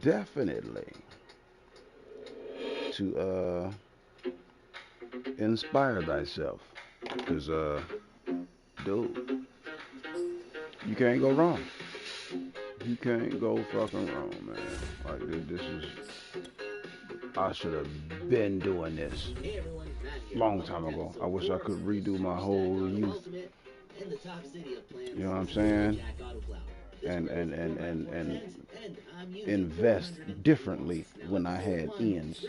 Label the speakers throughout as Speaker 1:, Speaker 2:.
Speaker 1: definitely to inspire thyself. Because, dude, you can't go wrong. You can't go fucking wrong, man. Like, this is. I should have been doing this long time ago. I wish I could redo my whole youth. You know what I'm saying? And invest differently when I had ends.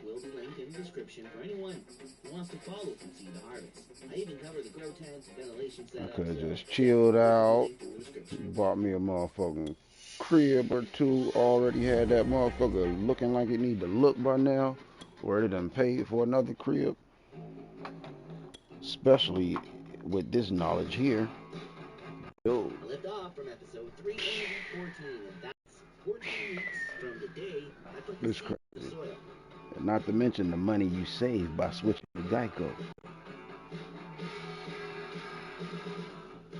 Speaker 1: Will be linked in the description for anyone who wants to follow from seed to harvest. I even cover the grow tents, ventilation setups. I could have just chilled out, bought me a motherfucking crib or two. Already had that motherfucker looking like it need to look by now, or it done paid for another crib. Especially with this knowledge here. Yo. I left off from episode 3 in week 14, and that's 14 weeks from the day I put the seed in the soil. Not to mention the money you save by switching to Geico.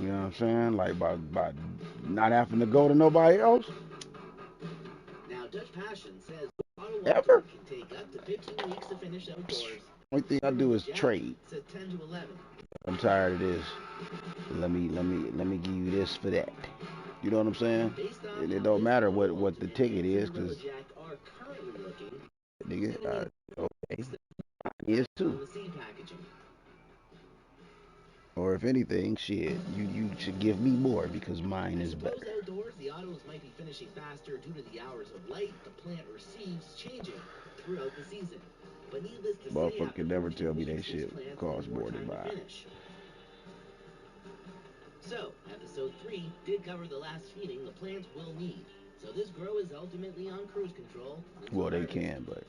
Speaker 1: You know what I'm saying? Like by not having to go to nobody else. Now Dutch Passion says ever can take up to 15 weeks to finish outdoors. Only thing I do is trade. Says 10 to 11. I'm tired of this. Let me give you this for that. You know what I'm saying? It don't matter what the ticket is, cause nigga, okay, is too. Or if anything, shit, you should give me more because mine is better. Outdoors, the autos might be finishing faster due to the hours of light the plant receives changing throughout the season. But needless to say, motherfucker can never tell me that shit costs more than mine. So, episode 3 did cover the last feeding the plants will need. So this grow is ultimately on cruise control. Well, they can, but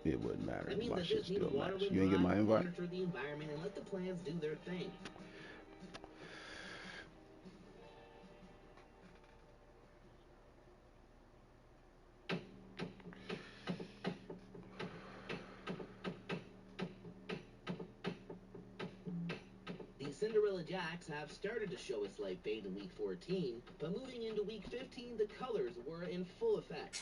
Speaker 1: it wouldn't matter. My shit still matters. You ain't get my invite? Monitor the environment and let the plants do their thing. Cinderella Jacks have started to show a slight fade in week 14, but moving into week 15, the colors were in full effect.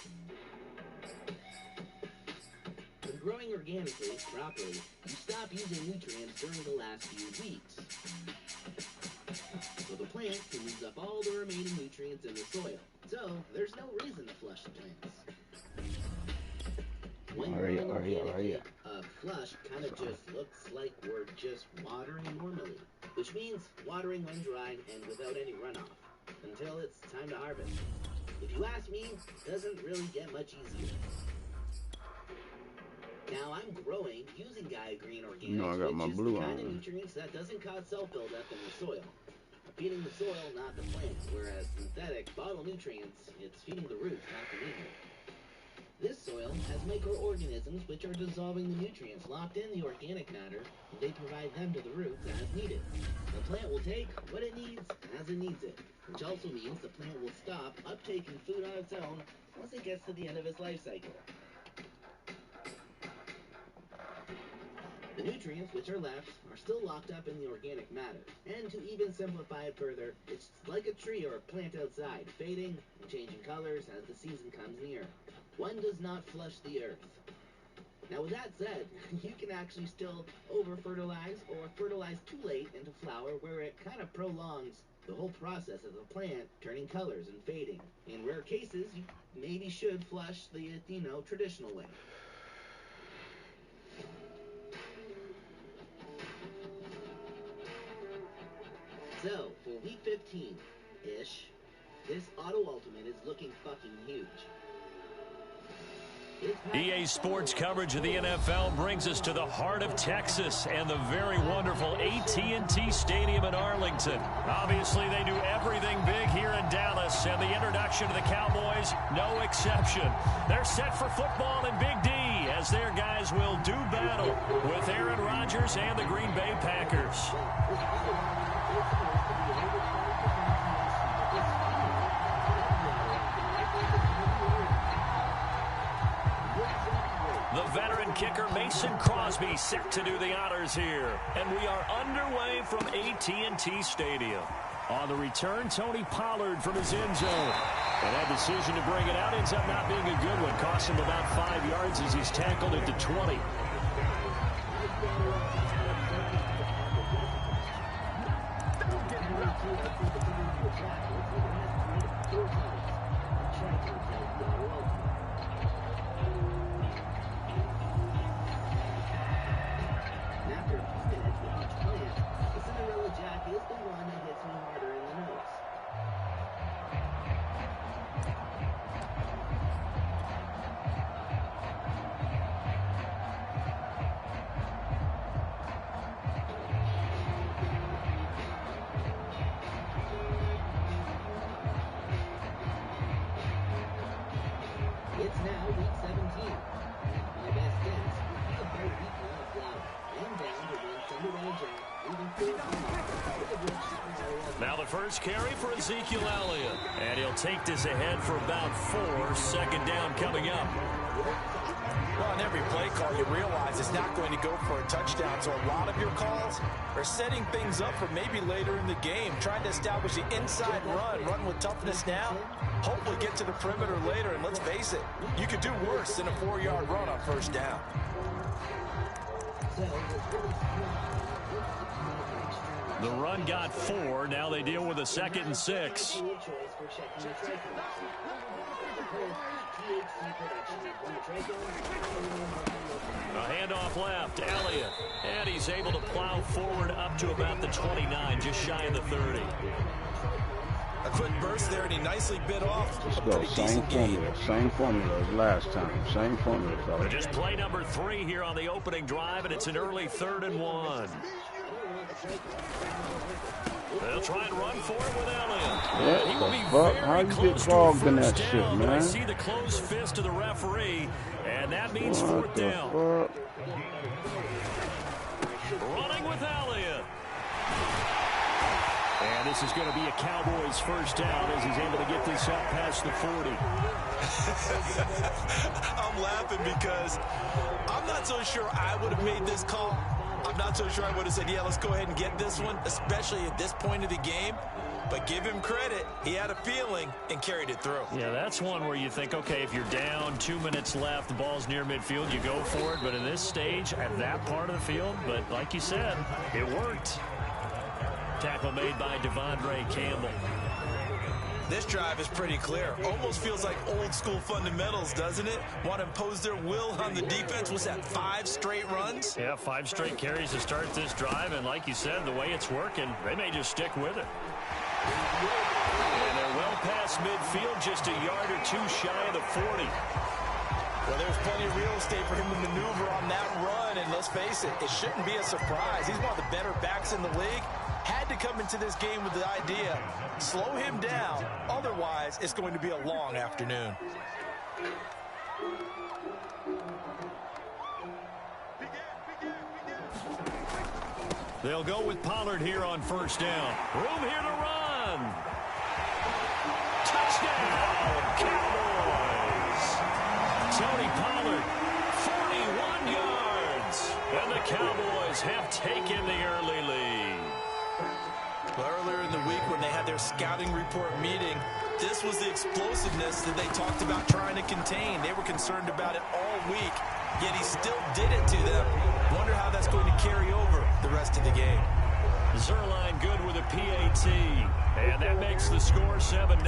Speaker 1: When growing organically, properly, you stop using nutrients during the last few weeks. So the plant can use up all the remaining nutrients in the soil. So there's no reason to flush the plants. When growing organically, a flush kind of just looks like we're just watering normally. Which means watering when dry and without any runoff, until it's time to harvest. If you ask me, it doesn't really get much easier. Now I'm growing using Gaia Green Organics, which is the kind of nutrients that doesn't cause cell buildup in the soil. Feeding the soil, not the plants, whereas synthetic bottle nutrients, it's feeding the roots, not the medium. This soil has microorganisms which are dissolving the nutrients locked in the organic matter, and they provide them to the roots as needed. The plant will take what it needs as it needs it, which also means the plant will stop uptaking food on its own once it gets to the end of its life cycle. The nutrients which are left are still locked up in the organic matter, and to even simplify it further, it's like a tree or a plant outside, fading and changing colors as the season comes near. One does not flush the earth. Now with that said, you can actually still over-fertilize or fertilize too late into flower where it kind of prolongs the whole process of the plant turning colors and fading. In rare cases, you maybe should flush the, traditional way. So, for week 15-ish, this Auto Ultimate is looking fucking huge.
Speaker 2: EA Sports coverage of the NFL brings us to the heart of Texas and the very wonderful AT&T Stadium in Arlington. Obviously, they do everything big here in Dallas, and the introduction to the Cowboys, no exception. They're set for football in Big D as their guys will do battle with Aaron Rodgers and the Green Bay Packers. The veteran kicker Mason Crosby set to do the honors here. And we are underway from AT&T Stadium. On the return, Tony Pollard from his end zone. And that decision to bring it out ends up not being a good one. Cost him about 5 yards as he's tackled at the 20. Now the first carry for Ezekiel Elliott. And he'll take this ahead for about 4. Second down coming up.
Speaker 3: Well, on every play call, you realize it's not going to go for a touchdown. So a lot of your calls are setting things up for maybe later in the game, trying to establish the inside run with toughness now, hopefully get to the perimeter later. And let's face it, you could do worse than a 4-yard run on first down.
Speaker 2: The run got 4. Now they deal with a 2nd and 6. A handoff left. Elliott. And he's able to plow forward up to about the 29, just shy of the 30.
Speaker 3: A quick burst there, and he nicely bit off.
Speaker 4: Let's go. Same formula as last time. Same formula, fellas.
Speaker 2: Just play number 3 here on the opening drive, and it's an early 3rd and 1. They'll try and run for it with Elliott. He will be very close to a first down, but I see the closed fist of the referee, and that means 4th down. Running with Elliott. And this is going to be a Cowboys first down as he's able to get this up past the 40.
Speaker 3: I'm laughing because I'm not so sure I would have made this call. I'm not so sure I would have said, yeah, let's go ahead and get this one, especially at this point of the game. But give him credit. He had a feeling and carried it through.
Speaker 2: Yeah, that's one where you think, okay, if you're down, 2 minutes left, the ball's near midfield, you go for it. But in this stage, at that part of the field, but like you said, it worked. Tackle made by Devondre Campbell.
Speaker 3: This drive is pretty clear. Almost feels like old school fundamentals, doesn't it? Want to impose their will on the defense. Was that 5 straight runs?
Speaker 2: Yeah, 5 straight carries to start this drive. And like you said, the way it's working, they may just stick with it. And they're well past midfield, just a yard or 2 shy of the 40.
Speaker 3: Well, there's plenty of real estate for him to maneuver on that run. And let's face it, it shouldn't be a surprise. He's one of the better backs in the league. Had to come into this game with the idea, slow him down. Otherwise, it's going to be a long afternoon.
Speaker 2: They'll go with Pollard here on first down. Room here to run. Touchdown, Cowboys. Tony Pollard, 41 yards. And the Cowboys have taken the early lead.
Speaker 3: Earlier in the week when they had their scouting report meeting, this was the explosiveness that they talked about trying to contain. They were concerned about it all week, yet he still did it to them. Wonder how that's going to carry over the rest of the game.
Speaker 2: Zerline good with a PAT, and that makes the score 7-0.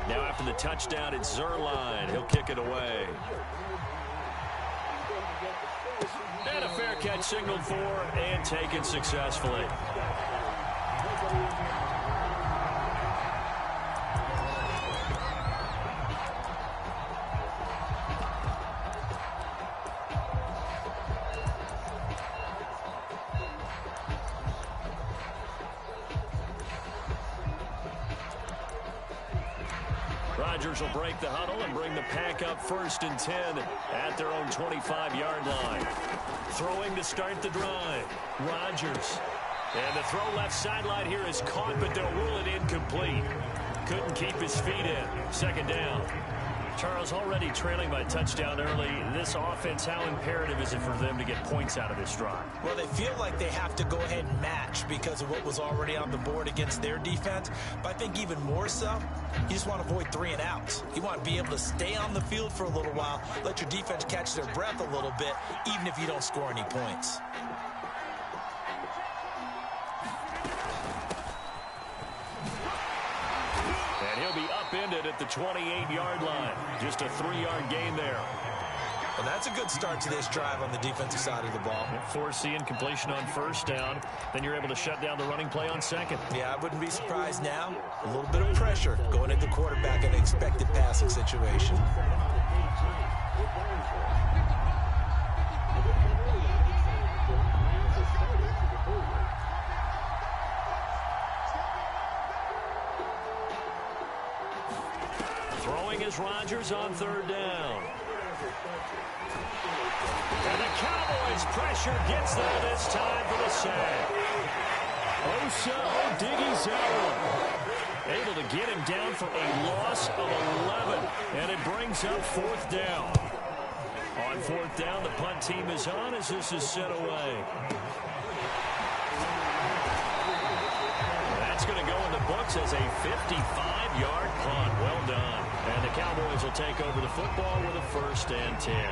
Speaker 2: Now after the touchdown, it's Zerline. He'll kick it away. And a fair catch signaled for and taken successfully. Rodgers will break the huddle and bring the pack up 1st and 10 at their own 25-yard line. Throwing to start the drive. Rodgers. And the throw left sideline here is caught, but they'll rule it incomplete. Couldn't keep his feet in. 2nd down. Charles, already trailing by touchdown early. This offense, how imperative is it for them to get points out of this drive?
Speaker 3: Well, they feel like they have to go ahead and match because of what was already on the board against their defense. But I think even more so, you just want to avoid 3 and outs. You want to be able to stay on the field for a little while, let your defense catch their breath a little bit, even if you don't score any points.
Speaker 2: And he'll be upended at the 28-yard line. Just a 3-yard gain there.
Speaker 3: Well, that's a good start to this drive on the defensive side of the ball.
Speaker 2: Forcing completion on first down. Then you're able to shut down the running play on second.
Speaker 3: Yeah, I wouldn't be surprised now. A little bit of pressure going at the quarterback in an expected passing situation.
Speaker 2: Throwing is Rodgers on third down. And the Cowboys pressure gets there this time for the sack. Odighi's able to get him down for a loss of 11. And it brings up fourth down. On fourth down, the punt team is on as this is set away. That's going to go in the books as a 55-yard punt. Well done. And the Cowboys will take over the football with a 1st and 10.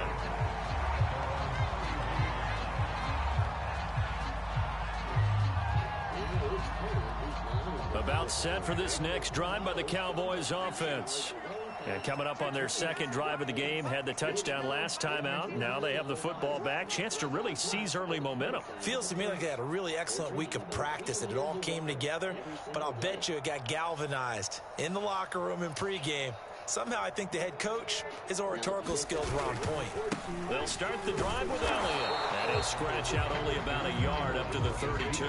Speaker 2: About set for this next drive by the Cowboys offense. And coming up on their second drive of the game, had the touchdown last time out. Now they have the football back. Chance to really seize early momentum.
Speaker 3: Feels to me like they had a really excellent week of practice, and it all came together. But I'll bet you it got galvanized in the locker room in pregame. Somehow I think the head coach, his oratorical skills were on point.
Speaker 2: They'll start the drive with Elliott. And he'll scratch out only about a yard up to the 32.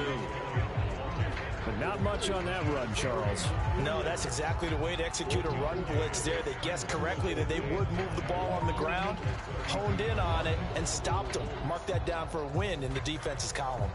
Speaker 5: But not much on that run, Charles.
Speaker 3: No, that's exactly the way to execute a run blitz there. They guessed correctly that they would move the ball on the ground, honed in on it, and stopped them. Mark that down for a win in the defense's column.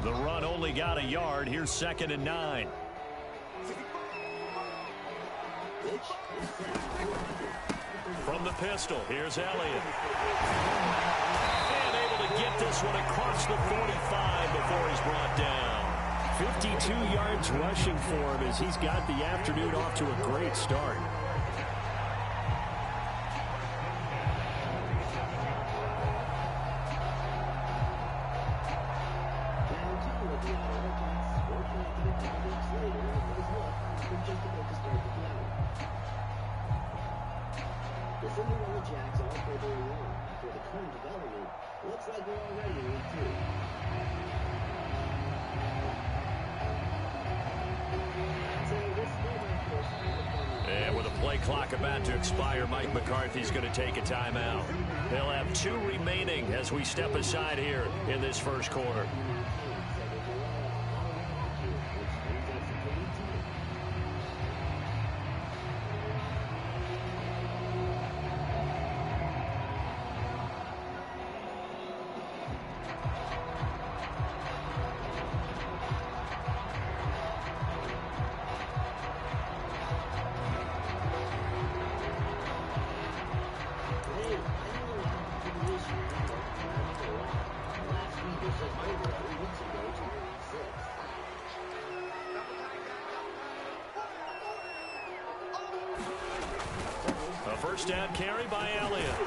Speaker 2: The run only got a yard. Here's 2nd and 9. From the pistol, here's Elliott. And able to get this one across the 45 before he's brought down.
Speaker 5: 52 yards rushing for him as he's got the afternoon off to a great start.
Speaker 2: And with a play clock about to expire, Mike McCarthy's going to take a timeout. They'll have 2 remaining as we step aside here in this first quarter. First down carry by Elliott.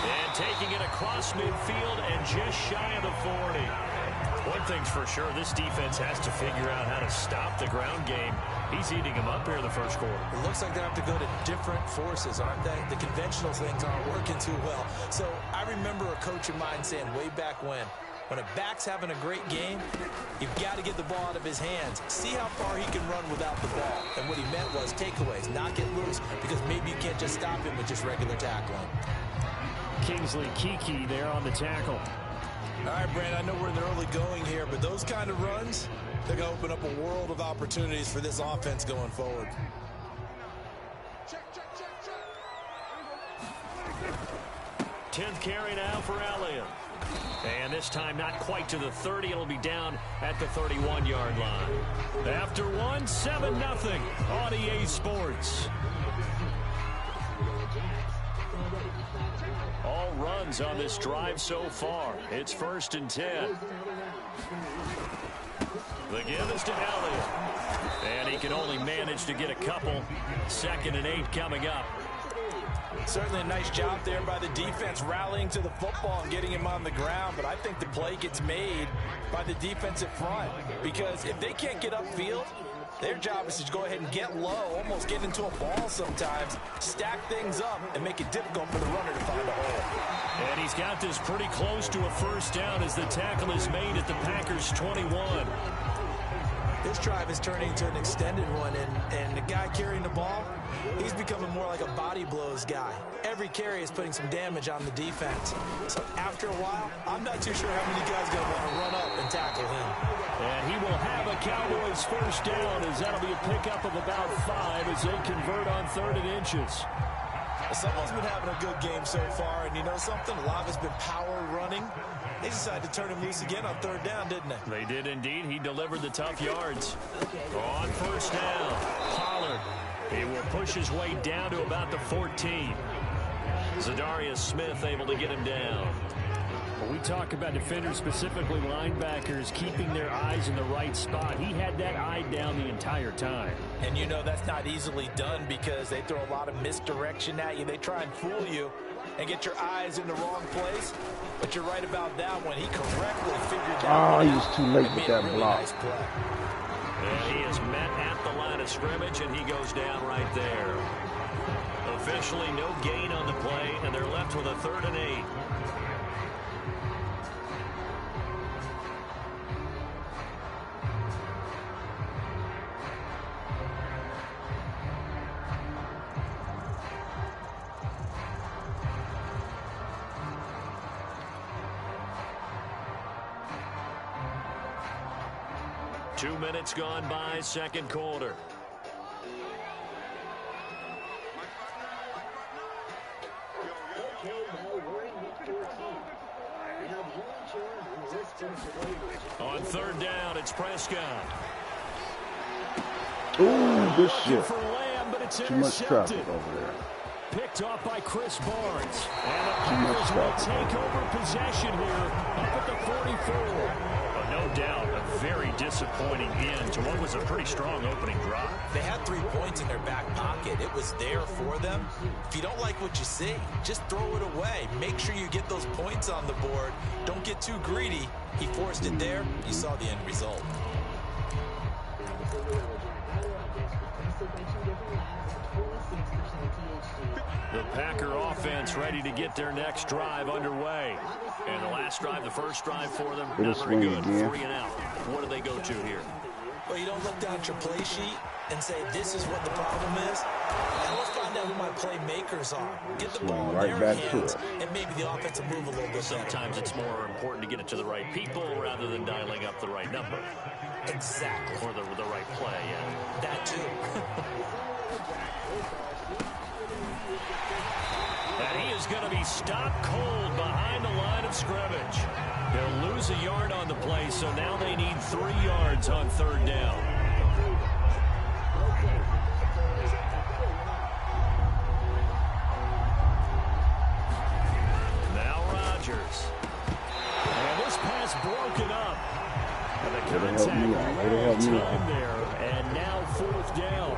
Speaker 2: And taking it across midfield and just shy of the 40. One thing's for sure, this defense has to figure out how to stop the ground game. He's eating them up here in the first quarter.
Speaker 3: It looks like they have to go to different forces, aren't they? The conventional things aren't working too well. So I remember a coach of mine saying way back when a back's having a great game, you've got to get the ball out of his hands. See how far he can run without the ball. And what he meant was takeaways, knock it loose, because maybe you can't just stop him with just regular tackling.
Speaker 5: Kingsley Kiki there on the tackle.
Speaker 3: All right, Brand, I know we're in the early going here, but those kind of runs, they're going to open up a world of opportunities for this offense going forward.
Speaker 2: 10th carry now for Elliott. And this time not quite to the 30. It'll be down at the 31-yard line. After one, 7-0 on EA Sports. All runs on this drive so far. It's 1st and 10. The give is to Elliott. And he can only manage to get a couple. 2nd and 8 coming up.
Speaker 3: Certainly a nice job there by the defense rallying to the football and getting him on the ground. But I think the play gets made by the defensive front. Because if they can't get upfield, their job is to go ahead and get low, almost get into a ball sometimes, stack things up, and make it difficult for the runner to find a hole.
Speaker 2: And he's got this pretty close to a 1st down as the tackle is made at the Packers' 21.
Speaker 3: This drive is turning into an extended one, and the guy carrying the ball, he's becoming more like a body blows guy. Every carry is putting some damage on the defense. So after a while, I'm not too sure how many guys are going to want to run up and tackle him.
Speaker 2: And he will have a Cowboys 1st down, as that'll be a pickup of about 5 as they convert on 3rd and inches.
Speaker 3: Someone's been having a good game so far, and you know something? A lot of it's been power running. They decided to turn him loose again on 3rd down, didn't they?
Speaker 2: They did indeed. He delivered the tough yards. On 1st down, Pollard. He will push his way down to about the 14. Zadarius Smith able to get him down.
Speaker 5: When we talk about defenders, specifically linebackers, keeping their eyes in the right spot, he had that eye down the entire time.
Speaker 3: And you know that's not easily done because they throw a lot of misdirection at you. They try and fool you and get your eyes in the wrong place. But you're right about that one. He correctly figured out.
Speaker 4: Oh, he was too late with that block.
Speaker 3: Nice play.
Speaker 2: And he is met at the line of scrimmage, and he goes down right there. Officially no gain on the play, and they're left with a 3rd and 8. Two minutes gone by, 2nd quarter. On 3rd down, it's Prescott.
Speaker 4: Ooh, good shit.
Speaker 2: For Lamb, but it's
Speaker 4: Too much traffic over there.
Speaker 2: Picked off by Chris Barnes. And the Packers will take over possession here up at the 44. But no doubt, a very disappointing end to what was a pretty strong opening drive.
Speaker 3: They had 3 points in their back pocket. It was there for them. If you don't like what you see, just throw it away. Make sure you get those points on the board. Don't get too greedy. He forced it there. You saw the end result.
Speaker 2: The Packer offense ready to get their next drive underway. And the last drive, the first drive for them, not very good. 3 and out. What do they go to here?
Speaker 3: Well, you don't look down at your play sheet and say, this is what the problem is. Now let's find out who my playmakers are. Get the ball in their hands, and maybe the offense will move a little bit better.
Speaker 2: Sometimes it's more important to get it to the right people rather than dialing up the right number.
Speaker 3: Exactly.
Speaker 2: Or the right play, yeah.
Speaker 3: That too.
Speaker 2: And he is going to be stopped cold behind the line of scrimmage. They'll lose a yard on the play, so now they need 3 yards on 3rd down. Now Rodgers. And this pass broken up. And the contact time there. And now 4th down.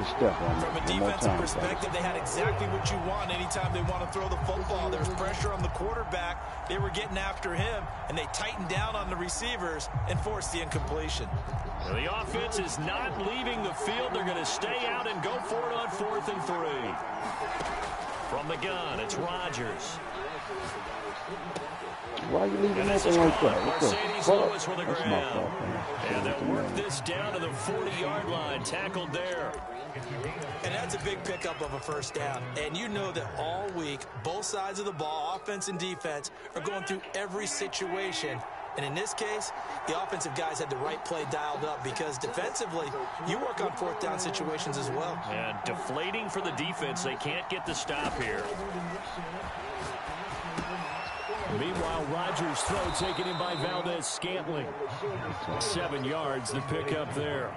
Speaker 3: From a defensive perspective, they had exactly what you want anytime they want to throw the football. There's pressure on the quarterback. They were getting after him, and they tightened down on the receivers and forced the incompletion.
Speaker 2: Well, the offense is not leaving the field. They're going to stay out and go for it on 4th and 3. From the gun, it's Rodgers.
Speaker 4: Why are you leaving it open like that?
Speaker 2: Mercedes Lewis with the ground. And they'll work this down to the 40-yard line. Tackled there.
Speaker 3: And that's a big pickup of a 1st down. And you know that all week, both sides of the ball, offense and defense, are going through every situation. And in this case, the offensive guys had the right play dialed up because defensively, you work on 4th down situations as well.
Speaker 2: And deflating for the defense. They can't get the stop here.
Speaker 5: Meanwhile, Rodgers' throw taken in by Valdez-Scantling. 7 yards, the pickup there.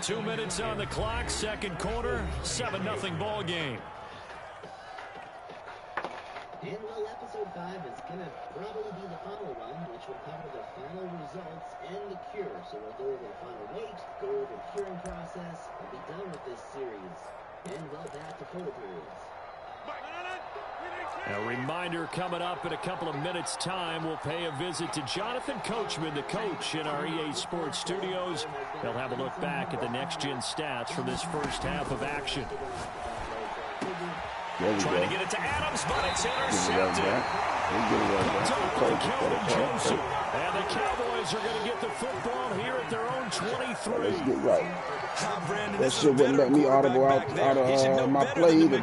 Speaker 5: 2 minutes on the clock, second quarter, 7-0 ball game.
Speaker 1: And well, episode 5 is going to probably be the final one, which will cover the final results and the cure. So we'll go over the final weight, go over the curing process, and be done with this series. And well, back to full periods.
Speaker 5: A reminder coming up in a couple of minutes' time. We'll pay a visit to Jonathan Coachman, the coach in our EA Sports studios. They'll have a look back at the next-gen stats from this first half of action. Trying to get it to Adams, but it's intercepted. Joseph. And the Cowboys are going to get the football here at their own 23.
Speaker 4: Let's get right.
Speaker 3: Brandon,
Speaker 4: That shit wouldn't let me audible out of my play either.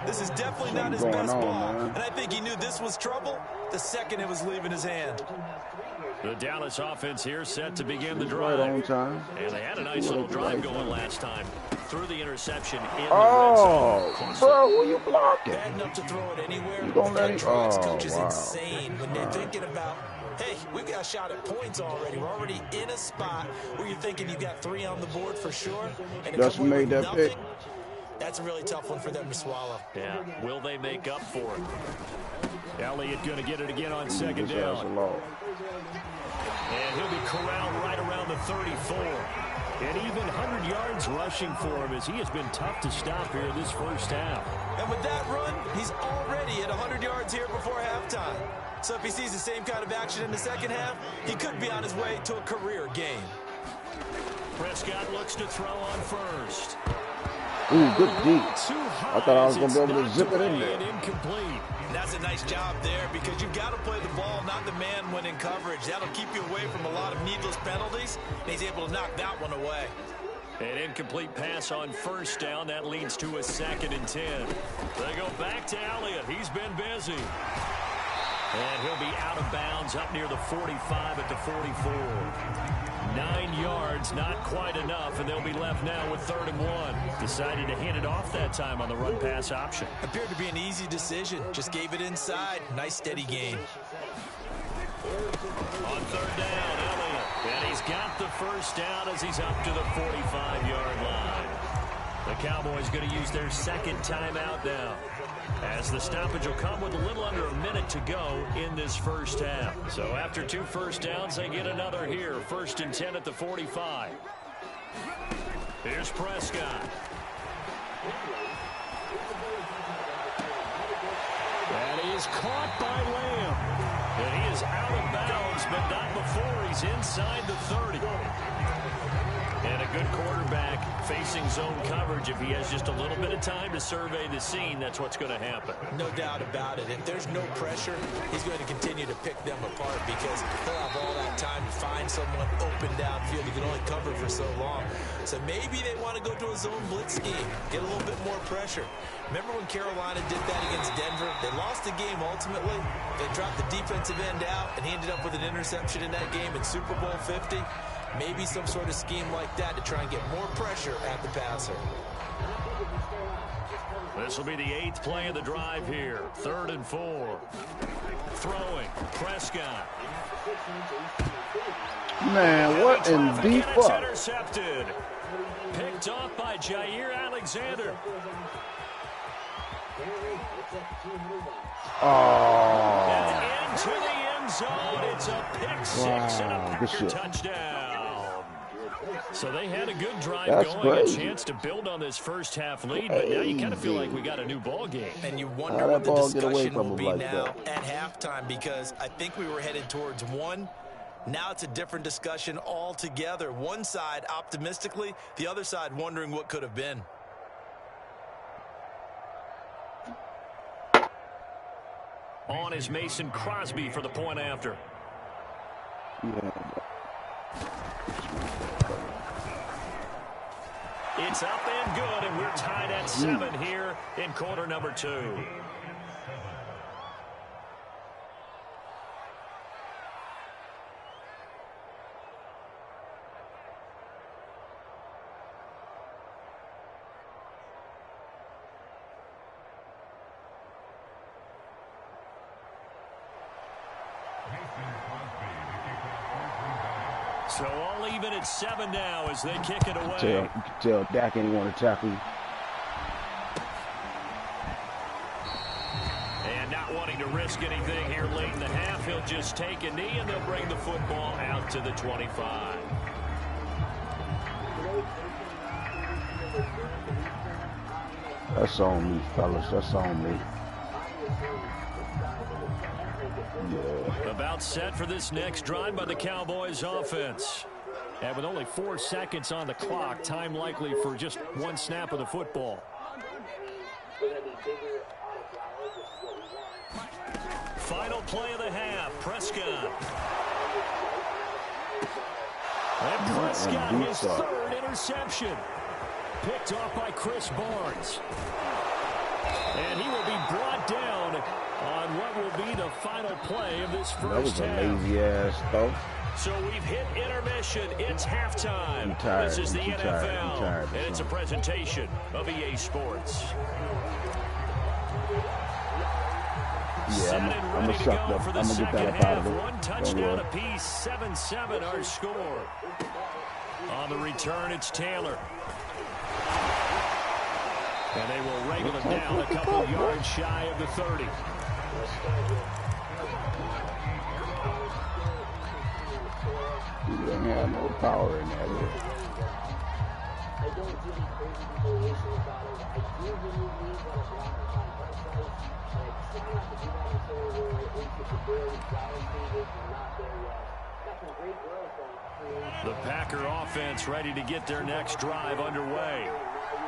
Speaker 3: This is definitely not his best ball. Man. And I think he knew this was trouble the second it was leaving his hand.
Speaker 5: The Dallas offense here set to begin the drive.
Speaker 4: Right on time.
Speaker 5: And they had a nice little drive going last time. Threw the interception in the
Speaker 4: red
Speaker 5: zone.
Speaker 4: Bro, who you blocking?
Speaker 3: Bad enough to throw it anywhere.
Speaker 4: You gonna let him?
Speaker 3: Coach is insane when they're thinking about, hey, we got a shot at points already. We're already in a spot where you're thinking you've got 3 on the board for sure. And
Speaker 4: That's what made that pick.
Speaker 3: That's a really tough one for them to swallow.
Speaker 5: Yeah, will they make up for it? Elliott going to get it again on second down. And he'll be corralled right around the 34. And even 100 yards rushing for him as he has been tough to stop here this first half.
Speaker 3: And with that run, he's already at 100 yards here before halftime. So if he sees the same kind of action in the second half, he could be on his way to a career game.
Speaker 5: Prescott looks to throw on first.
Speaker 4: Ooh, good deep. I thought I was going to be able to zip it in there.
Speaker 5: Incomplete.
Speaker 3: And that's a nice job there because you've got to play the ball, not the man when in coverage. That'll keep you away from a lot of needless penalties, and he's able to knock that one away.
Speaker 5: An incomplete pass on first down. That leads to a 2nd and 10. They go back to Elliott. He's been busy. And he'll be out of bounds up near the 45 at the 44. 9 yards, not quite enough, and they'll be left now with 3rd and 1. Decided to hand it off that time on the run-pass option.
Speaker 3: Appeared to be an easy decision. Just gave it inside. Nice, steady game.
Speaker 5: On 3rd down, Elliott. And he's got the first down as he's up to the 45-yard line. The Cowboys going to use their 2nd timeout now, as the stoppage will come with a little under a minute to go in this first half. So after 2 first downs, they get another here. 1st and 10 at the 45. Here's Prescott. And he is caught by Lamb. And he is out of bounds, but not before he's inside the 30. And a good quarterback facing zone coverage. If he has just a little bit of time to survey the scene, that's what's going to happen.
Speaker 3: No doubt about it. If there's no pressure, he's going to continue to pick them apart because they'll have all that time to find someone open downfield. He can only cover for so long. So maybe they want to go to a zone blitz scheme, get a little bit more pressure. Remember when Carolina did that against Denver? They lost the game ultimately. They dropped the defensive end out, and he ended up with an interception in that game in Super Bowl 50. Maybe some sort of scheme like that to try and get more pressure at the passer.
Speaker 5: This will be the 8th play of the drive here. 3rd and 4. Throwing. Prescott.
Speaker 4: Man, what in the fuck?
Speaker 5: Intercepted. Picked off by Jair Alexander.
Speaker 4: Oh.
Speaker 5: And into the end zone. It's a pick 6 and a Packer touchdown. So they had a good drive going, a chance to build on this first half lead, but now you kind of feel like we got a new ball game.
Speaker 3: And you wonder what the discussion will be now at halftime, because I think we were headed towards 1. Now it's a different discussion altogether. One side optimistically, the other side wondering what could have been.
Speaker 5: On is Mason Crosby for the point after.
Speaker 4: Yeah.
Speaker 5: It's up and good, and we're tied at 7 here in quarter number 2.
Speaker 2: So all even at 7 now as they kick it away.
Speaker 4: You can tell Dak ain't want to tackle you.
Speaker 2: And not wanting to risk anything here late in the half, he'll just take a knee and they'll bring the football out to the 25.
Speaker 4: That's on me, fellas. That's on me. Yeah.
Speaker 2: About set for this next drive by the Cowboys offense. And with only 4 seconds on the clock, time likely for just one snap of the football. Final play of the half, Prescott. And Prescott, his third interception. Picked off by Chris Barnes. And he will be brought down on what will be the final play of this first half.
Speaker 4: That was a lazy ass throw.
Speaker 2: So we've hit intermission. It's halftime. This is the NFL, and it's a presentation of EA Sports.
Speaker 4: Yeah, I'm gonna suck up. I'm gonna get that up out of it.
Speaker 2: One touchdown apiece, 7-7 our score. On the return, it's Taylor. And they will wrangle him down a couple yards shy of the 30.
Speaker 4: He didn't have no power in that.
Speaker 1: I don't do any crazy variation about it. I do believe that a block is on websites. I try not to do that until we're into the barely flower stages and not there yet. Got some great growth on
Speaker 2: The Packer offense ready to get their next drive underway.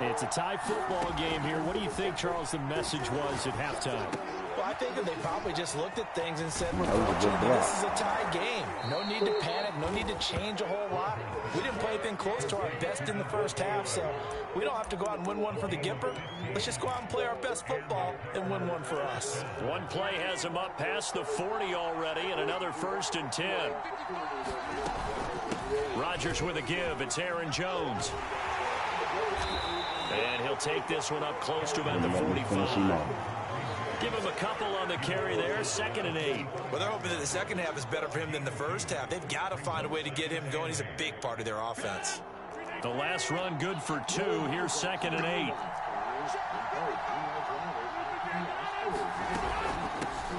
Speaker 2: It's a tie football game here. What do you think, Charles, the message was at halftime?
Speaker 3: Well, I think that they probably just looked at things and said, we're fortunate that this is a tie game. No need to panic. No need to change a whole lot. We didn't play anything close to our best in the first half, so we don't have to go out and win one for the Gipper. Let's just go out and play our best football and win one for us.
Speaker 2: One play has him up past the 40 already, and another 1st and 10. Rodgers with a give. It's Aaron Jones. And he'll take this one up close to about the 45. Give him a couple on the carry there, 2nd and 8.
Speaker 3: Well, they're hoping that the second half is better for him than the first half. They've got to find a way to get him going. He's a big part of their offense.
Speaker 2: The last run good for 2. Here's 2nd and 8.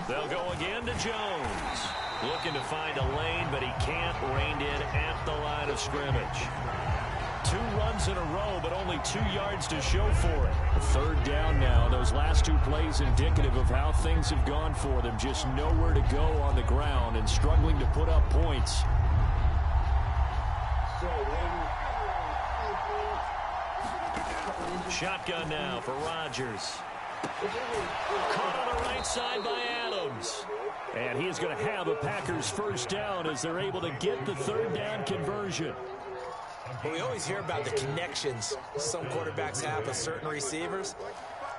Speaker 2: They'll go again to Jones. Looking to find a lane, but he can't. Reined in at the line of scrimmage. 2 runs in a row, but only 2 yards to show for it. A 3rd down now. Those last 2 plays indicative of how things have gone for them. Just nowhere to go on the ground and struggling to put up points. Shotgun now for Rodgers. Caught on the right side by Adams. And he is going to have a Packers 1st down as they're able to get the 3rd down conversion.
Speaker 3: Well, we always hear about the connections some quarterbacks have with certain receivers.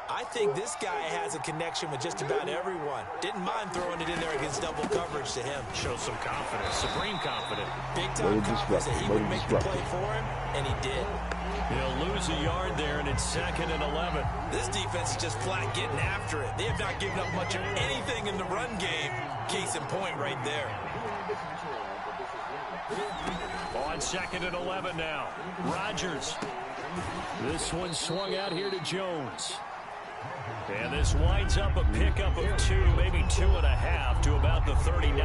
Speaker 3: I think this guy has a connection with just about everyone. Didn't mind throwing it in there against double coverage to him.
Speaker 2: Shows some confidence, supreme confidence.
Speaker 3: Big-time confidence that he would make the play for him, and he did.
Speaker 2: He'll lose a yard there, and it's 2nd and 11.
Speaker 3: This defense is just flat getting after it. They have not given up much of anything in the run game. Case in point right there.
Speaker 2: On 2nd and 11 now. Rodgers. This one swung out here to Jones. And this winds up a pickup of 2, maybe 2.5 to about the 39.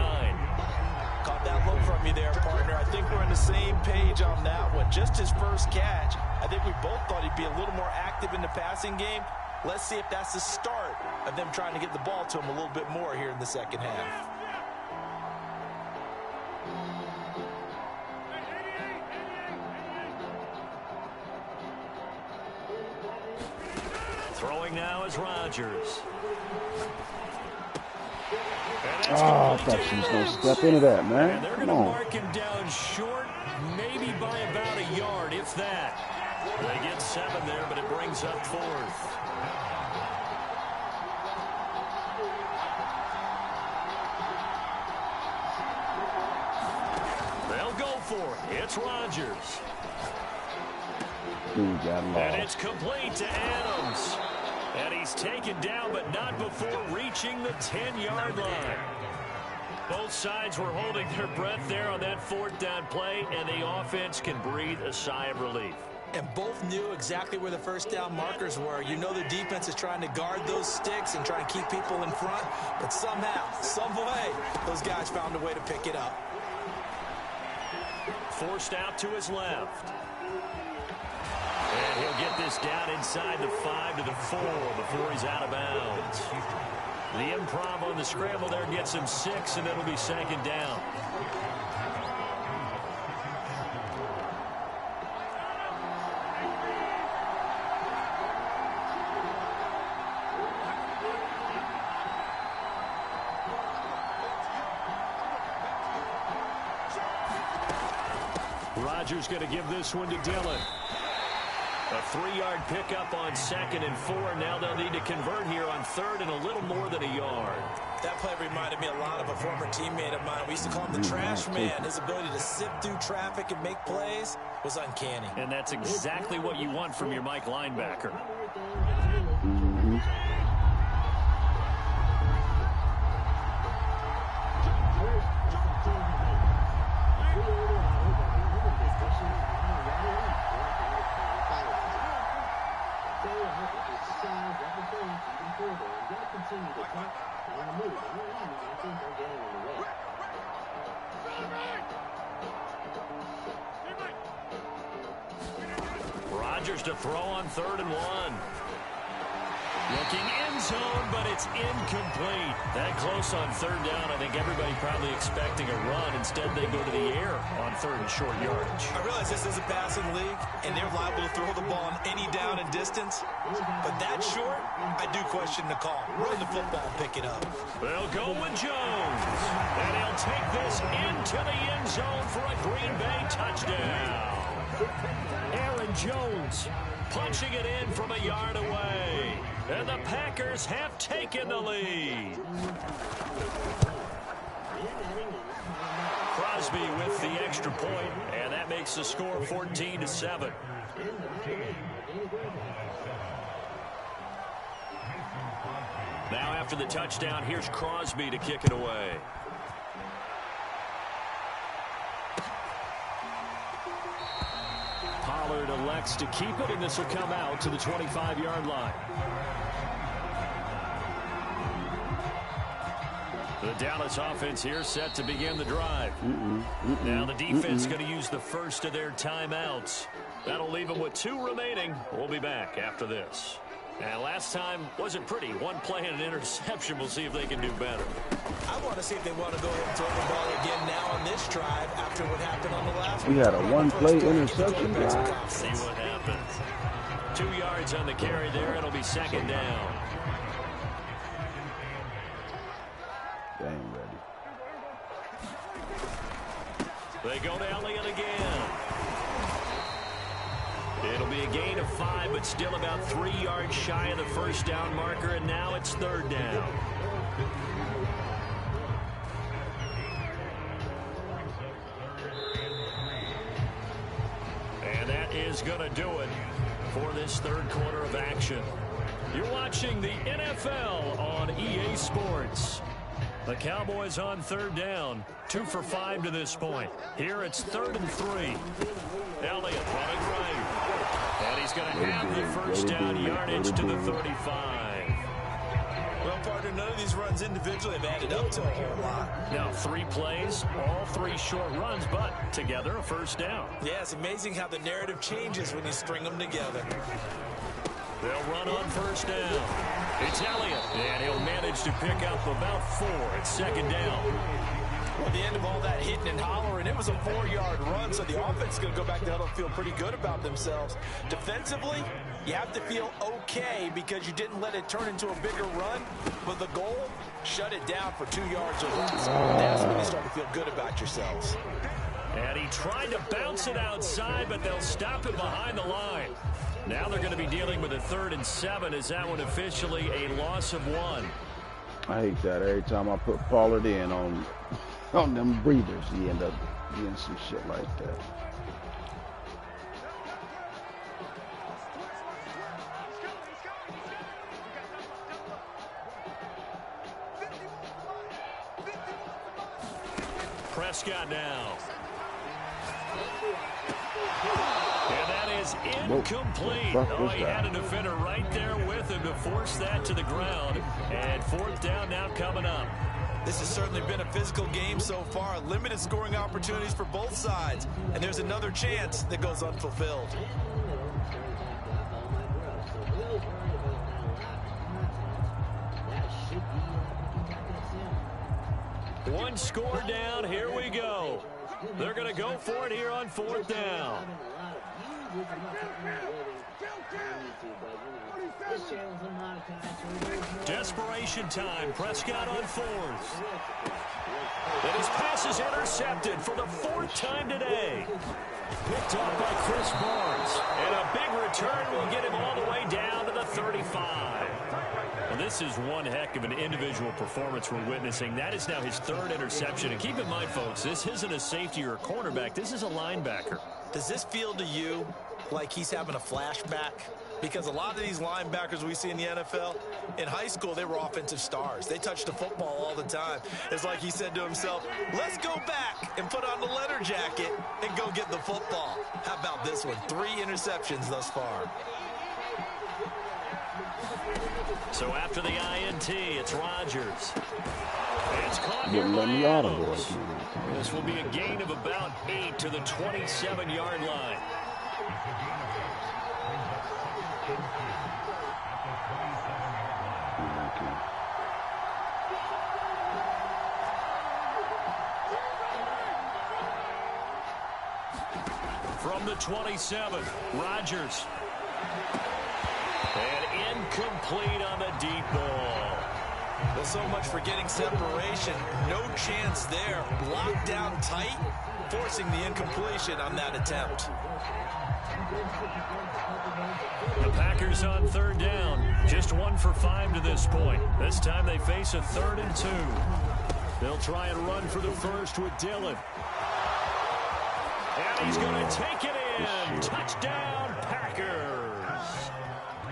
Speaker 3: Caught that look from you there, partner. I think we're on the same page on that one. Just his first catch. I think we both thought he'd be a little more active in the passing game. Let's see if that's the start of them trying to get the ball to him a little bit more here in the second half.
Speaker 2: Throwing now is Rodgers.
Speaker 4: Oh, I thought she was going to step into that, man.
Speaker 2: And they're going to mark him down short, maybe by about a yard, if that. They get 7 there, but it brings up 4th. They'll go for it. It's Rodgers. And it's complete to Adams. And he's taken down, but not before reaching the 10-yard line. Both sides were holding their breath there on that fourth down play, and the offense can breathe a sigh of relief.
Speaker 3: And both knew exactly where the first down markers were. You know the defense is trying to guard those sticks and try and keep people in front, but somehow, some way, those guys found a way to pick it up.
Speaker 2: Forced out to his left. And he'll get this down inside the 5 to the 4 before he's out of bounds. The improv on the scramble there gets him 6, and it'll be second down. Rodgers going to give this one to Dillon. A 3-yard pickup on 2nd and 4. Now they'll need to convert here on 3rd and a little more than a yard.
Speaker 3: That play reminded me a lot of a former teammate of mine. We used to call him the trash man. His ability to sift through traffic and make plays was uncanny.
Speaker 2: And that's exactly what you want from your Mike linebacker. Rodgers to throw on 3rd and 1. Looking end zone, but it's incomplete. That close on 3rd down. I think everybody probably expecting a run. Instead, they go to the air on 3rd and short yardage.
Speaker 3: I realize this is a passing league, and they're liable to throw the ball on any down and distance. But that short, I do question the call. Run the football and pick it up.
Speaker 2: They'll go with Jones. And he'll take this into the end zone for a Green Bay touchdown. Aaron Jones punching it in from a yard away. And the Packers have taken the lead. Crosby with the extra point, and that makes the score 14-7. Now after the touchdown, here's Crosby to kick it away. Pollard elects to keep it, and this will come out to the 25-yard line. The Dallas offense here set to begin the drive. Now the defense going to use the first of their timeouts. That'll leave them with 2 remaining. We'll be back after this. And last time wasn't pretty. 1 play and an interception. We'll see if they can do better.
Speaker 3: I want to see if they want to go ahead and throw the ball again now on this drive after what happened on the last one.
Speaker 4: We had a 1-play interception.
Speaker 2: See what happens. 2 yards on the carry there. It'll be second down.
Speaker 4: They ain't ready.
Speaker 2: They go to Elliott again. It'll be a gain of 5, but still about 3 yards shy of the first down marker, and now it's 3rd down. And that is going to do it for this 3rd quarter of action. You're watching the NFL on EA Sports. The Cowboys on 3rd down, 2 for 5 to this point. Here it's 3rd and 3. Elliott running right. And he's going to have the first down yardage to the 35.
Speaker 3: Well, partner, none of these runs individually have added up to a whole lot.
Speaker 2: Now 3 plays, all 3 short runs, but together a first down.
Speaker 3: Yeah, it's amazing how the narrative changes when you string them together.
Speaker 2: They'll run on first down. It's Elliott, and he'll manage to pick up about 4 at second down.
Speaker 3: Well, at the end of all that hitting and hollering, it was a 4-yard run, so the offense is going to go back to huddle and feel pretty good about themselves. Defensively, you have to feel okay because you didn't let it turn into a bigger run, but the goal, shut it down for 2 yards or less. That's when you start to feel good about yourselves.
Speaker 2: And he tried to bounce it outside, but they'll stop it behind the line. Now they're going to be dealing with a 3rd and 7. Is that one officially a loss of 1?
Speaker 4: I hate that. Every time I put Pollard in on them breathers, he end up doing some shit like that.
Speaker 2: Prescott now. And that is incomplete. Oh, he had a defender right there with him to force that to the ground. And 4th down now coming up.
Speaker 3: This has certainly been a physical game so far. Limited scoring opportunities for both sides. And there's another chance that goes unfulfilled.
Speaker 2: One score down. Here we go. They're going to go for it here on 4th down. Desperation time. Prescott on 4th. And his pass is intercepted for the 4th time today. Picked up by Chris Barnes. And a big return will get him all the way down to the 35. And this is one heck of an individual performance we're witnessing. That is now his 3rd interception. And keep in mind, folks, this isn't a safety or a cornerback. This is a linebacker.
Speaker 3: Does this feel to you like he's having a flashback? Because a lot of these linebackers we see in the NFL, in high school, they were offensive stars. They touched the football all the time. It's like he said to himself, let's go back and put on the leather jacket and go get the football. How about this one? 3 interceptions thus far.
Speaker 2: So after the INT, it's Rodgers. It's caught
Speaker 4: Wouldn't let me out of it.
Speaker 2: This will be a gain of about 8 to the 27-yard line. From the 27, Rodgers. And incomplete on the deep ball.
Speaker 3: Well, so much for getting separation. No chance there. Locked down tight, forcing the incompletion on that attempt.
Speaker 2: The Packers on 3rd down. Just 1 for 5 to this point. This time they face a 3rd and 2. They'll try and run for the first with Dillon. And he's going to take it in. Touchdown, Packers.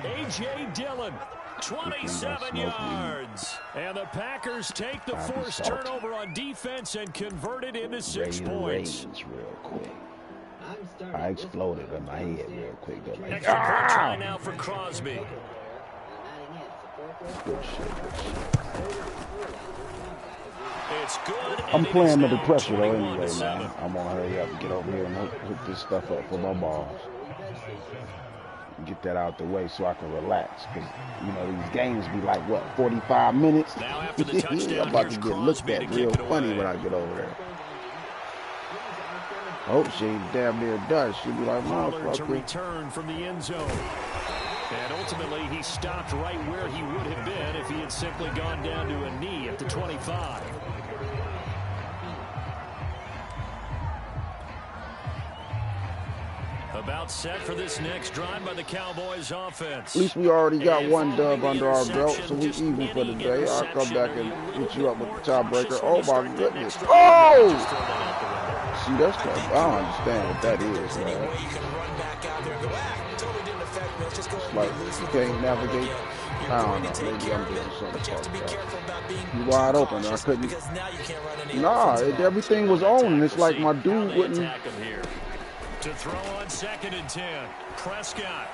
Speaker 2: A.J. Dillon, 27 yards. And the Packers take the forced turnover on defense and convert it into 6 points.
Speaker 4: Real quick. I exploded in my head real quick. Like,
Speaker 2: extra point try now for Crosby.
Speaker 4: Good shit.
Speaker 2: It's good.
Speaker 4: I'm playing under pressure though anyway, man. I'm gonna hurry up and get over here and hook this stuff up for my balls. Get that out the way so I can relax. Because, you know, these games be like, what, 45 minutes?
Speaker 2: Now after the touchdown,
Speaker 4: I'm about to get looked at real funny when I get over there. Hope she ain't damn near done. She'll be like,
Speaker 2: motherfucker. To
Speaker 4: motherfucker.
Speaker 2: return from the end zone. And ultimately, he stopped right where he would have been if he had simply gone down to a knee at the 25. About set for this next drive by the Cowboys offense.
Speaker 4: At least we already got one dub under our belt, so we even for the day. I'll come back and hit you up with the tiebreaker. Oh, my goodness. Oh! See, that's tough. I don't understand what that is, man. It's like you can't navigate. I don't know. Maybe I'm doing something. You wide open. I couldn't. Nah, everything was on, and it's like my dude wouldn't.
Speaker 2: To throw on 2nd and 10. Prescott.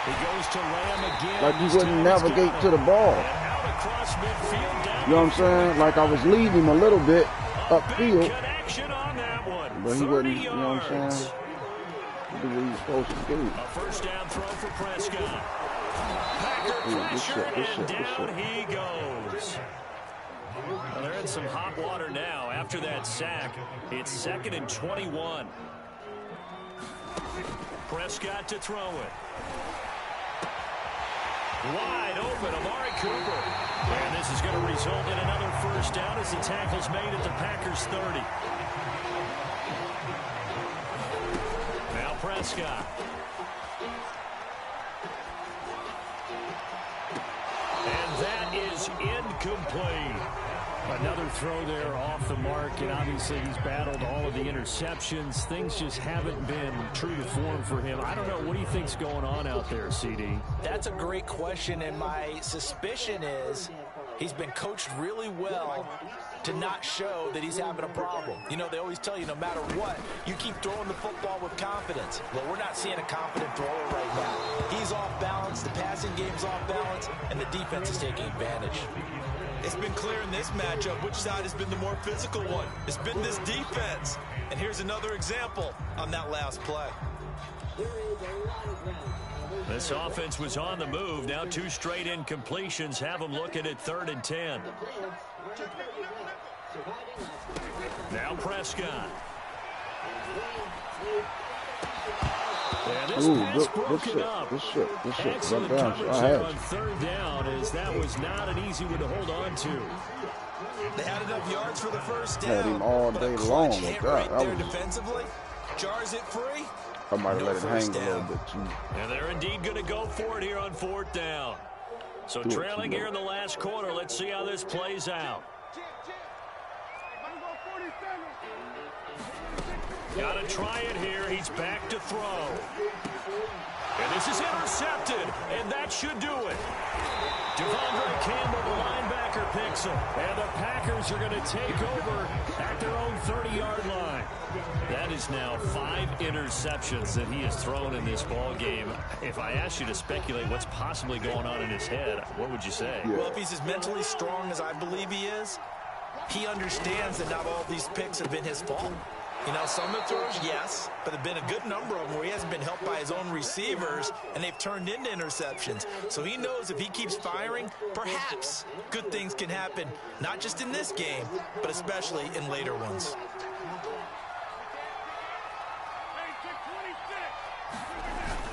Speaker 2: He goes to Lamb again.
Speaker 4: Like he wouldn't navigate to the ball. You know what I'm saying? Like I was leading him a little bit upfield. But he wouldn't, you know what I'm saying? Do what he's supposed to do.
Speaker 2: A first down throw for Prescott. Packer pressure, and down he goes. Well, they're in some hot water now after that sack. It's 2nd and 21. Prescott to throw it. Wide open, Amari Cooper. And this is going to result in another first down as the tackle's made at the Packers 30. Now Prescott. And that is incomplete. Another throw there off the mark, and obviously he's battled all of the interceptions. Things just haven't been true to form for him. I don't know. What do you think's going on out there, CD?
Speaker 3: That's a great question, and my suspicion is He's been coached really well to not show that he's having a problem. You know, they always tell you no matter what, you keep throwing the football with confidence. Well, we're not seeing a confident thrower right now. He's off balance, the passing game's off balance, and the defense is taking advantage. It's been clear in this matchup which side has been the more physical one. It's been this defense. And here's another example on that last play.
Speaker 2: This offense was on the move. Now 2 straight incompletions have them looking at 3rd and 10. Now Prescott. And this pass broken up. Excellent coverage here on 3rd down, as that was not an easy one to hold on to.
Speaker 3: They had enough yards for the first down.
Speaker 4: Had him all day long with that.
Speaker 3: Right there defensively. Jars it free.
Speaker 4: I might have let it hang a little bit too.
Speaker 2: And they're indeed going to go for it here on 4th down. So trailing here in the last quarter. Let's see how this plays out. Got to try it here. He's back to throw. And this is intercepted, and that should do it. Devondre Campbell, the linebacker, picks him. And the Packers are going to take over at their own 30-yard line. That is now 5 interceptions that he has thrown in this ball game. If I asked you to speculate what's possibly going on in his head, what would you say?
Speaker 3: Well, if he's as mentally strong as I believe he is, he understands that not all of these picks have been his fault. You know, some of the throws, yes, but there have been a good number of them where he hasn't been helped by his own receivers, and they've turned into interceptions. So he knows if he keeps firing, perhaps good things can happen, not just in this game, but especially in later ones.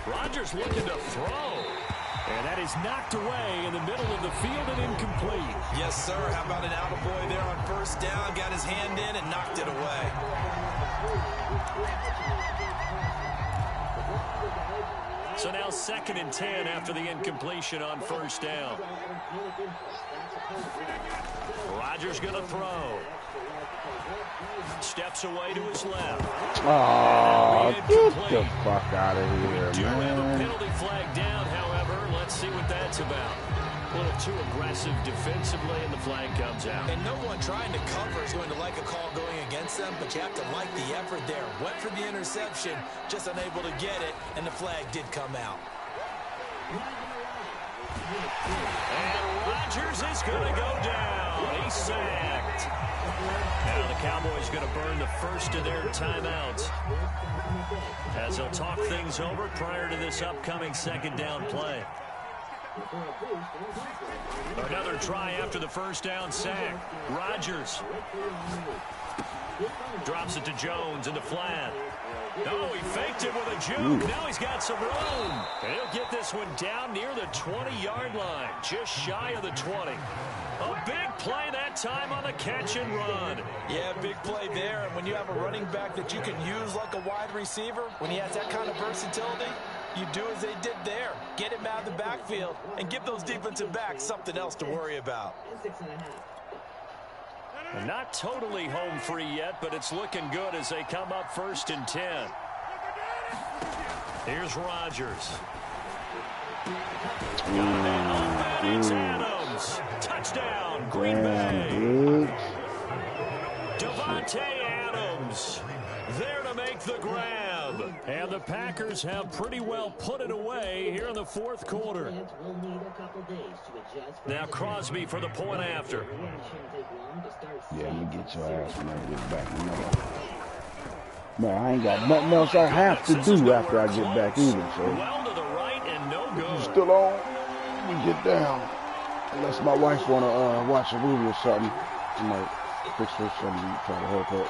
Speaker 2: Rodgers looking to throw. And that is knocked away in the middle of the field and incomplete.
Speaker 3: Yes, sir. How about an attaboy there on 1st down? Got his hand in and knocked it away.
Speaker 2: So now 2nd and 10 after the incompletion on 1st down. Rodgers going to throw. Steps away to his left.
Speaker 4: Oh, get the fuck out of here,
Speaker 2: do have a
Speaker 4: man.
Speaker 2: penalty flag down, however. Let's see what that's about. A little too aggressive defensively, and the flag comes out.
Speaker 3: And no one trying to cover is going to like a call going against them, but you have to like the effort there. Went for the interception, just unable to get it, and the flag did come out.
Speaker 2: And Rodgers is going to go down. He's sacked. Now the Cowboys going to burn the first of their timeouts as they'll talk things over prior to this upcoming 2nd down play. Another try after the 1st down sack. Rodgers drops it to Jones in the flat. No, he faked it with a juke. Now he's got some room. And he'll get this one down near the 20-yard line, just shy of the 20. A big play that time on the catch and run.
Speaker 3: Yeah, big play there. And when you have a running back that you can use like a wide receiver, when he has that kind of versatility, you do as they did there. Get him out of the backfield and give those defensive backs something else to worry about.
Speaker 2: Not totally home free yet, but it's looking good as they come up 1st and 10. Here's Rodgers. It's Adams. Touchdown, Green Bay. Devontae Adams there to make the grab. And the Packers have pretty well put it away here in the 4th quarter. Now Crosby for the point after.
Speaker 4: Yeah, I'm going to get your ass when I get back. You know. Man, I ain't got nothing else I have to do after I get back either. So.
Speaker 2: Well to the right and no good.
Speaker 4: Still on. We get down. Unless my wife want to watch a movie or something. I might fix her something, try to help her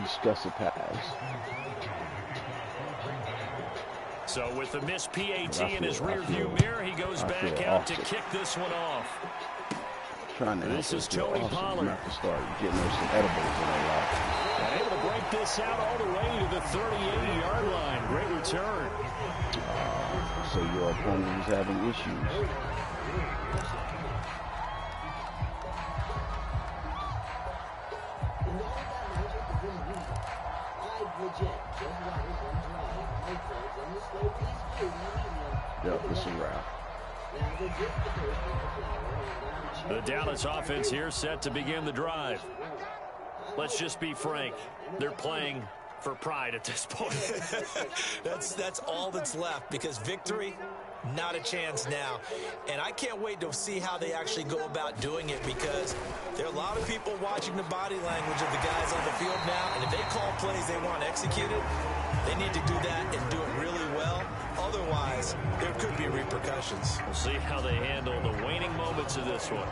Speaker 4: discuss it past.
Speaker 2: So with the missed PAT in his rearview mirror, he goes back out to kick this one off. This is Tony Pollard.
Speaker 4: Not to start getting her some edibles in her life.
Speaker 2: And able to break this out all the way to the 38-yard line. Great return.
Speaker 4: So your opponent is having issues. Yep, this is a wrap.
Speaker 2: The Dallas offense here set to begin the drive. Let's just be frank. They're playing for pride at this point.
Speaker 3: That's all that's left, because victory, not a chance now. And I can't wait to see how they actually go about doing it, because there are a lot of people watching the body language of the guys on the field now, and if they call plays they want executed, they need to do that and do it really well. Otherwise, there could be repercussions.
Speaker 2: We'll see how they handle the waning moments of this one.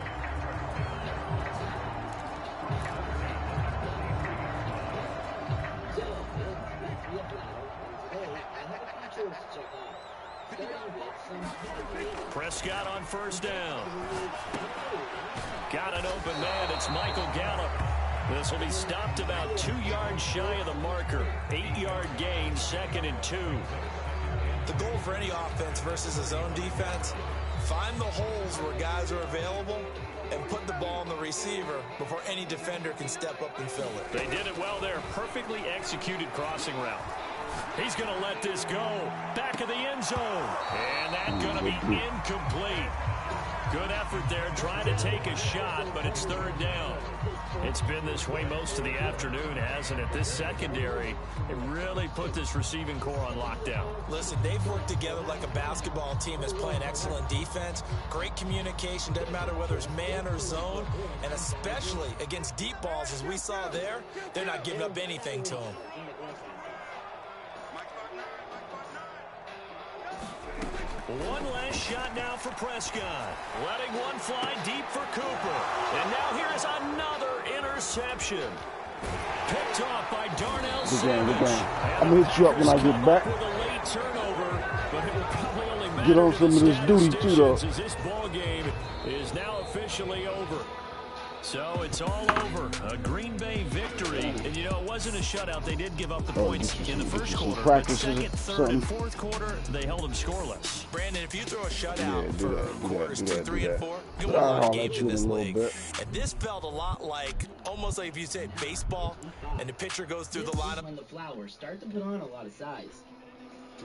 Speaker 2: Prescott on first down. Got an open man. It's Michael Gallup. This will be stopped about 2 yards shy of the marker. 8-yard gain, 2nd and 2.
Speaker 3: The goal for any offense versus a zone defense, find the holes where guys are available and put the ball on the receiver before any defender can step up and fill it.
Speaker 2: They did it well there. Perfectly executed crossing route. He's going to let this go. Back of the end zone. And that's going to be incomplete. Good effort there, trying to take a shot, but it's 3rd down. It's been this way most of the afternoon, hasn't it? This secondary, it really put this receiving core on lockdown.
Speaker 3: Listen, they've worked together like a basketball team that's playing excellent defense. Great communication, doesn't matter whether it's man or zone, and especially against deep balls, as we saw there, they're not giving up anything to them.
Speaker 2: One last shot now for Prescott. Letting one fly deep for Cooper. And now here's another interception. Picked off by Darnell Savage.
Speaker 4: I'm going to hit you up when I get back.
Speaker 2: With a late turnover, but it will probably only matter
Speaker 4: get on some of this duty, too, though.
Speaker 2: This ball game is now officially over. So it's all over. A Green Bay victory. And, you know, it wasn't a shutout. They did give up the points in the first quarter. But second, third, and fourth quarter, they held them scoreless.
Speaker 3: Brandon, if you throw a shutout for quarters 2, 3, and 4, you win a lot of games in this league. And this felt a lot like, almost like if you said baseball, and the pitcher goes through the lineup.
Speaker 1: On the flowers, start to put on a lot of size.